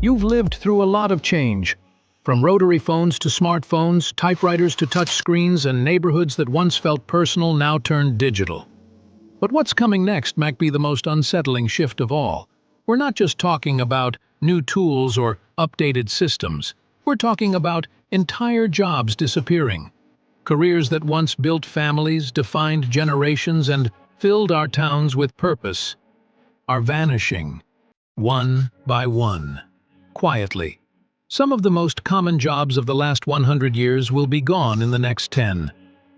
You've lived through a lot of change. From rotary phones to smartphones, typewriters to touch screens, and neighborhoods that once felt personal now turned digital. But what's coming next might be the most unsettling shift of all. We're not just talking about new tools or updated systems. We're talking about entire jobs disappearing. Careers that once built families, defined generations, and filled our towns with purpose are vanishing, one by one, quietly. Some of the most common jobs of the last 100 years will be gone in the next 10.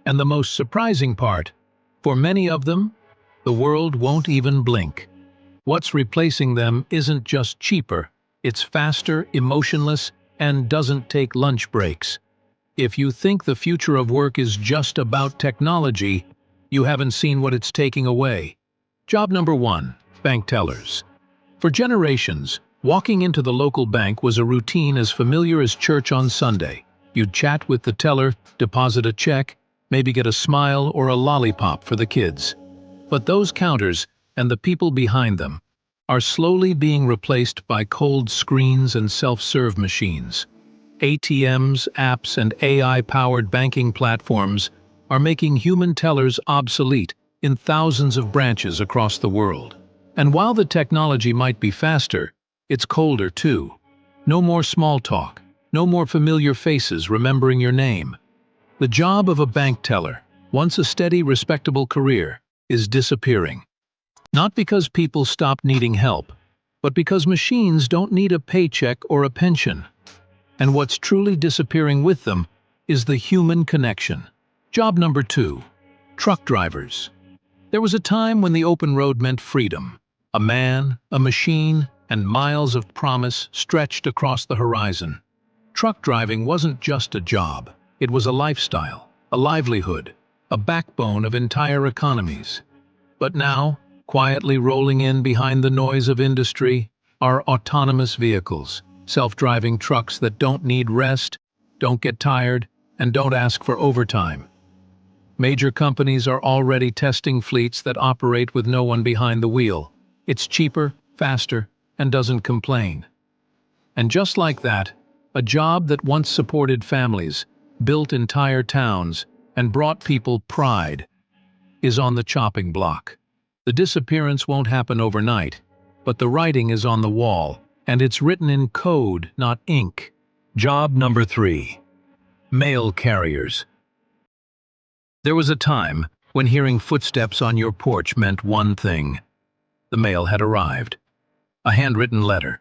And the most surprising part, for many of them, the world won't even blink. What's replacing them isn't just cheaper, it's faster, emotionless, and doesn't take lunch breaks. If you think the future of work is just about technology, you haven't seen what it's taking away. Job number 1, bank tellers. For generations, walking into the local bank was a routine as familiar as church on Sunday. You'd chat with the teller, deposit a check, maybe get a smile or a lollipop for the kids. But those counters, and the people behind them, are slowly being replaced by cold screens and self-serve machines. ATMs, apps, and AI-powered banking platforms are making human tellers obsolete in thousands of branches across the world. And while the technology might be faster, it's colder too. No more small talk, no more familiar faces remembering your name. The job of a bank teller, once a steady, respectable career, is disappearing. Not because people stop needing help, but because machines don't need a paycheck or a pension. And what's truly disappearing with them is the human connection. Job number 2, truck drivers. There was a time when the open road meant freedom. A man, a machine, and miles of promise stretched across the horizon. Truck driving wasn't just a job, it was a lifestyle, a livelihood, a backbone of entire economies. But now, quietly rolling in behind the noise of industry, are autonomous vehicles, self-driving trucks that don't need rest, don't get tired, and don't ask for overtime. Major companies are already testing fleets that operate with no one behind the wheel. It's cheaper, faster, and doesn't complain. And just like that, a job that once supported families, built entire towns, and brought people pride, is on the chopping block. The disappearance won't happen overnight, but the writing is on the wall, and it's written in code, not ink. Job number 3, mail carriers. There was a time when hearing footsteps on your porch meant one thing. The mail had arrived. A handwritten letter,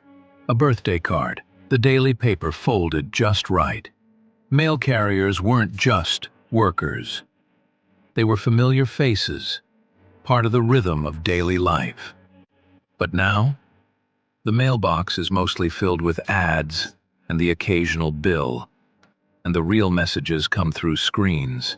a birthday card, the daily paper folded just right. Mail carriers weren't just workers. They were familiar faces, part of the rhythm of daily life. But now, the mailbox is mostly filled with ads and the occasional bill, and the real messages come through screens.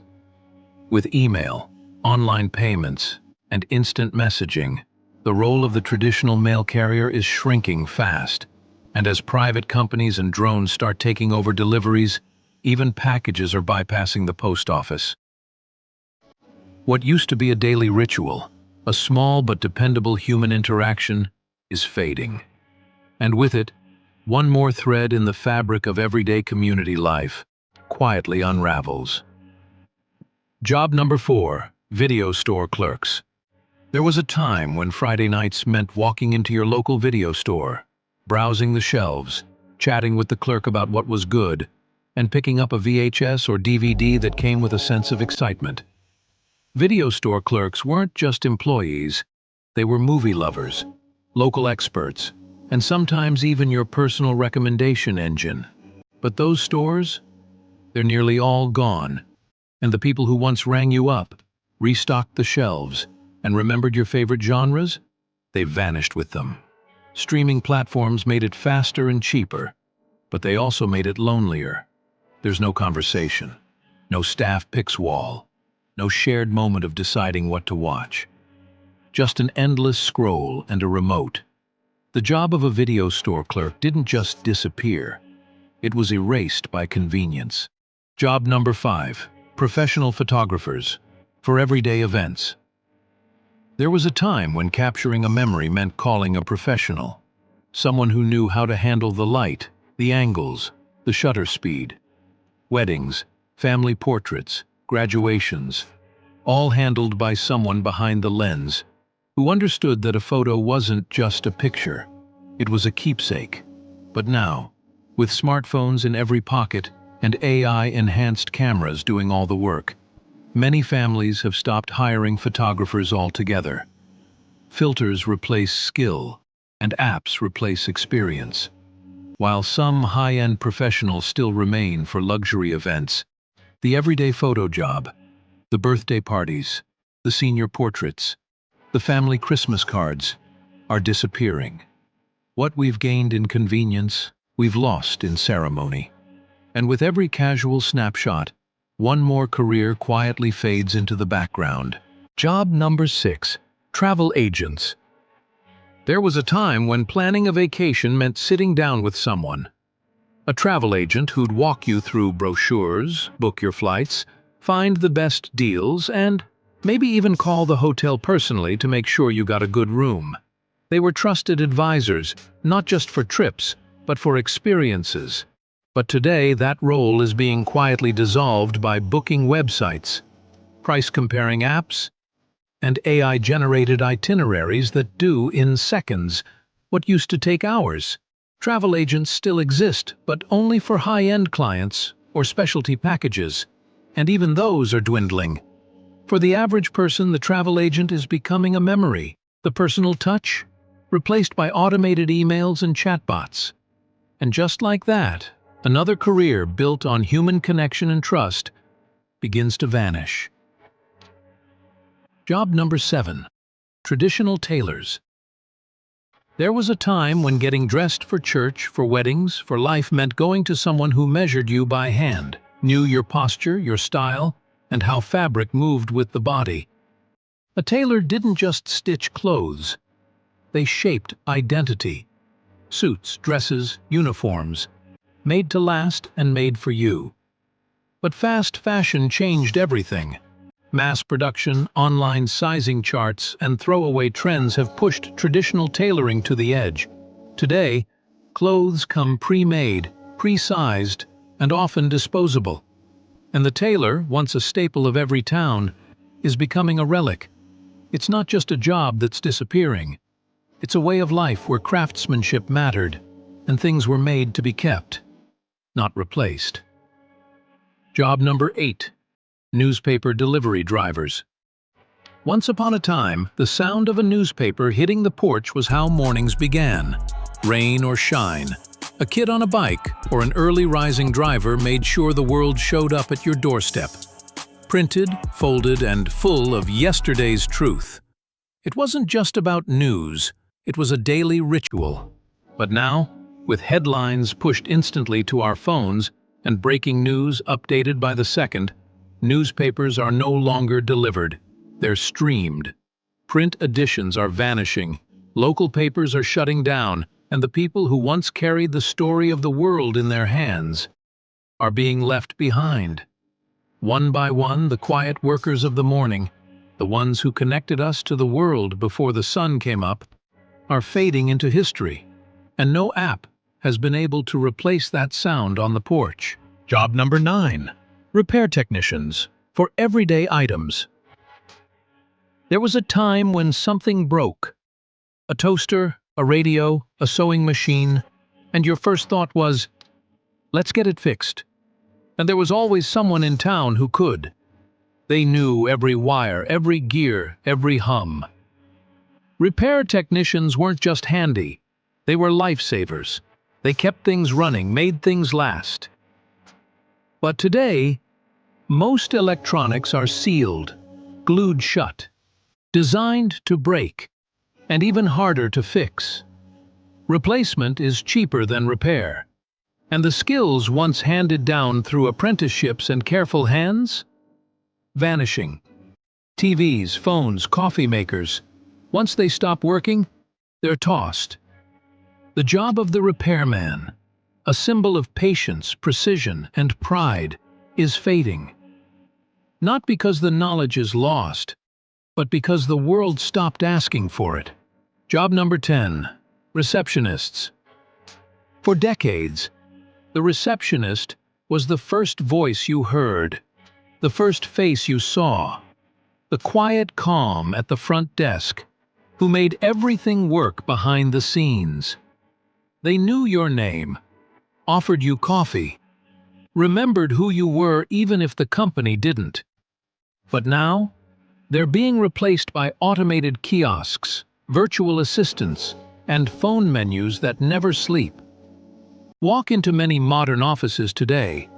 With email, online payments, and instant messaging, the role of the traditional mail carrier is shrinking fast. And as private companies and drones start taking over deliveries, even packages are bypassing the post office. What used to be a daily ritual, a small but dependable human interaction, is fading. And with it, one more thread in the fabric of everyday community life quietly unravels. Job number 4, video store clerks. There was a time when Friday nights meant walking into your local video store, browsing the shelves, chatting with the clerk about what was good, and picking up a VHS or DVD that came with a sense of excitement. Video store clerks weren't just employees, they were movie lovers, local experts, and sometimes even your personal recommendation engine. But those stores? They're nearly all gone. And the people who once rang you up, restocked the shelves, and remembered your favorite genres? They vanished with them. Streaming platforms made it faster and cheaper, but they also made it lonelier. There's no conversation, no staff picks wall, no shared moment of deciding what to watch. Just an endless scroll and a remote. The job of a video store clerk didn't just disappear, it was erased by convenience. Job number 5, professional photographers for everyday events. There was a time when capturing a memory meant calling a professional. Someone who knew how to handle the light, the angles, the shutter speed. Weddings, family portraits, graduations, all handled by someone behind the lens, who understood that a photo wasn't just a picture, it was a keepsake. But now, with smartphones in every pocket and AI-enhanced cameras doing all the work, many families have stopped hiring photographers altogether. Filters replace skill, and apps replace experience. While some high-end professionals still remain for luxury events, the everyday photo job, the birthday parties, the senior portraits, the family Christmas cards, are disappearing. What we've gained in convenience, we've lost in ceremony. And with every casual snapshot, one more career quietly fades into the background. Job number 6. Travel agents. There was a time when planning a vacation meant sitting down with someone. A travel agent who'd walk you through brochures, book your flights, find the best deals, and maybe even call the hotel personally to make sure you got a good room. They were trusted advisors, not just for trips, but for experiences. But today, that role is being quietly dissolved by booking websites, price-comparing apps, and AI-generated itineraries that do in seconds what used to take hours. Travel agents still exist, but only for high-end clients or specialty packages, and even those are dwindling. For the average person, the travel agent is becoming a memory, the personal touch, replaced by automated emails and chatbots. And just like that, another career built on human connection and trust begins to vanish. Job number 7. Traditional tailors. There was a time when getting dressed for church, for weddings, for life meant going to someone who measured you by hand, knew your posture, your style, and how fabric moved with the body. A tailor didn't just stitch clothes. They shaped identity. Suits, dresses, uniforms, made to last and made for you. But fast fashion changed everything. Mass production, online sizing charts, and throwaway trends have pushed traditional tailoring to the edge. Today, clothes come pre-made, pre-sized, and often disposable. And the tailor, once a staple of every town, is becoming a relic. It's not just a job that's disappearing. It's a way of life where craftsmanship mattered, and things were made to be kept, not replaced. Job number 8. Newspaper delivery drivers. Once upon a time, the sound of a newspaper hitting the porch was how mornings began. Rain or shine, a kid on a bike or an early rising driver made sure the world showed up at your doorstep. Printed, folded, and full of yesterday's truth. It wasn't just about news, it was a daily ritual. But now, with headlines pushed instantly to our phones and breaking news updated by the second, newspapers are no longer delivered, they're streamed. Print editions are vanishing, local papers are shutting down, and the people who once carried the story of the world in their hands are being left behind. One by one, the quiet workers of the morning, the ones who connected us to the world before the sun came up, are fading into history, and no app has been able to replace that sound on the porch. Job number 9. Repair technicians for everyday items. There was a time when something broke. A toaster, a radio, a sewing machine, and your first thought was, let's get it fixed. And there was always someone in town who could. They knew every wire, every gear, every hum. Repair technicians weren't just handy, they were lifesavers. They kept things running, made things last. But today, most electronics are sealed, glued shut, designed to break, and even harder to fix. Replacement is cheaper than repair. And the skills once handed down through apprenticeships and careful hands? Vanishing. TVs, phones, coffee makers. Once they stop working, they're tossed. The job of the repairman, a symbol of patience, precision, and pride, is fading. Not because the knowledge is lost, but because the world stopped asking for it. Job number 10. Receptionists. For decades, the receptionist was the first voice you heard, the first face you saw, the quiet calm at the front desk, who made everything work behind the scenes. They knew your name, offered you coffee, remembered who you were even if the company didn't. But now, they're being replaced by automated kiosks, virtual assistants, and phone menus that never sleep. Walk into many modern offices today,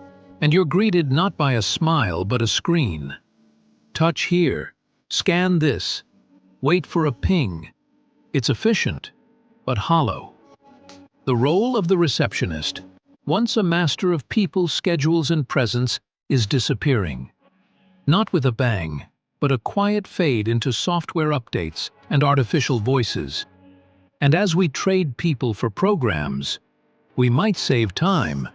and you're greeted not by a smile but a screen. Touch here, scan this, wait for a ping. It's efficient, but hollow. The role of the receptionist, once a master of people, schedules, and presence, is disappearing. Not with a bang, but a quiet fade into software updates and artificial voices. And as we trade people for programs, we might save time,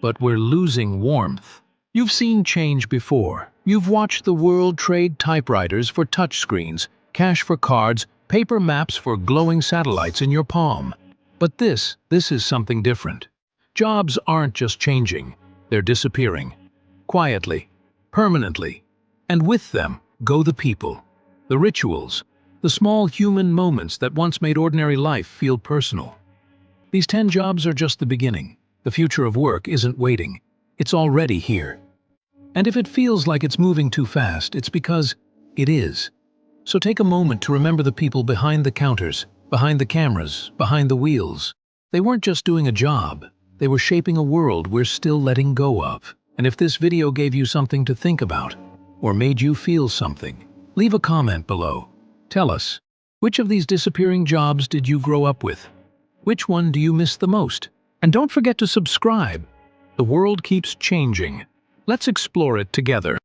but we're losing warmth. You've seen change before. You've watched the world trade typewriters for touchscreens, cash for cards, paper maps for glowing satellites in your palm. But this is something different. Jobs aren't just changing, they're disappearing. Quietly, permanently. And with them go the people, the rituals, the small human moments that once made ordinary life feel personal. These 10 jobs are just the beginning. The future of work isn't waiting. It's already here. And if it feels like it's moving too fast, it's because it is. So take a moment to remember the people behind the counters, behind the cameras, behind the wheels. They weren't just doing a job. They were shaping a world we're still letting go of. And if this video gave you something to think about, or made you feel something, leave a comment below. Tell us, which of these disappearing jobs did you grow up with? Which one do you miss the most? And don't forget to subscribe. The world keeps changing. Let's explore it together.